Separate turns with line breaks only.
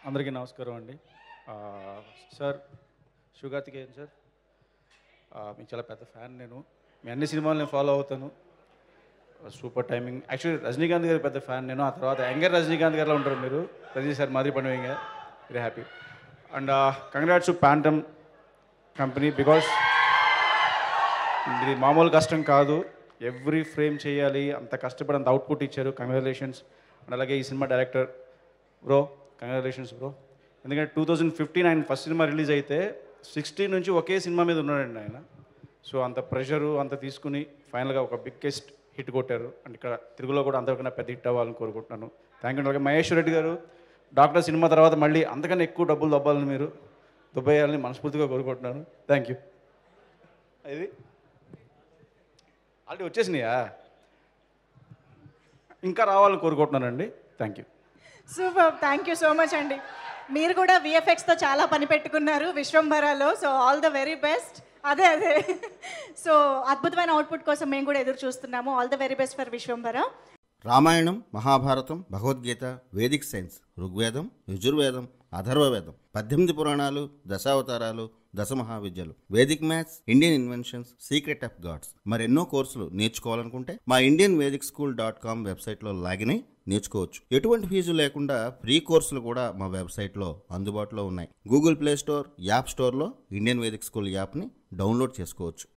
అందరికీ నమస్కారం అండి. సార్ శివకార్తికేయన్ సార్, మీకు చాలా పెద్ద ఫ్యాన్ నేను. మీ అన్ని సినిమాలు నేను ఫాలో అవుతాను. Super timing. యాక్చువల్లీ రజనీకాంత్ గారి పెద్ద ఫ్యాన్ నేను. ఆ తర్వాత యంగర్ రజనీకాంత్ గారిలో ఉంటారు మీరు. రజనీ సార్ మాదిరి పండుగ very happy. And congrats to phantom company, because ఇది మామూలు కష్టం కాదు. ఎవ్రీ ఫ్రేమ్ చేయాలి, అంత కష్టపడి అంత అవుట్పుట్ ఇచ్చారు. కంగ్రాచులేషన్స్. అండ్ అలాగే ఈ cinema director bro, congratulations bro. ఎందుకంటే 2015 ఆయన ఫస్ట్ సినిమా రిలీజ్ అయితే 16 నుంచి ఒకే సినిమా మీద ఉన్నాడండి ఆయన. సో అంత ప్రెషరు అంత తీసుకుని ఫైనల్గా ఒక బిగ్గెస్ట్ హిట్ కొట్టారు. అండ్ ఇక్కడ తెలుగులో కూడా అందరికన్నా పెద్ద హిట్ అవ్వాలని కోరుకుంటున్నాను. Thank you. అలాగే మహేష్ రెడ్డి గారు, డాక్టర్ సినిమా తర్వాత మళ్ళీ అంతకన్నా ఎక్కువ డబ్బులు దబ్బాలని మీరు దుబ్బేయాలని మనస్ఫూర్తిగా కోరుకుంటున్నాను. Thank you. ఇది ఆల్రెడీ వచ్చేసినాయా? ఇంకా రావాలని కోరుకుంటున్నానండి. Thank you.
Super, thank you so much అండి. మీరు కూడా విఎఫ్ఎక్స్తో చాలా పని పెట్టుకున్నారు విశ్వంభరాలో. So all the very best. అదే సో అద్భుతమైన అవుట్పుట్ కోసం మేము కూడా ఎదురు చూస్తున్నాము. All the very best for Vishwambhara.
Ramayanam, Mahabharatam, Bhagavadgita, Vedic science, Rigvedam, Yajurvedam, Atharvavedam, 18 పురాణాలు, దశావతారాలు, దశమహావిద్యలు, Vedic maths, Indian inventions, secret of gods, మరెన్నో కోర్సులు నేర్చుకోవాలనుకుంటే మా indianvedicSchool.com వెబ్సైట్లో లాగిన్ అయి నేర్చుకోవచ్చు. ఎటువంటి ఫీజు లేకుండా ఫ్రీ కోర్సులు కూడా మా వెబ్సైట్లో అందుబాటులో ఉన్నాయి. గూగుల్ ప్లే స్టోర్, యాప్ స్టోర్లో ఇండియన్ వేదిక్ స్కూల్ యాప్ని డౌన్లోడ్ చేసుకోవచ్చు.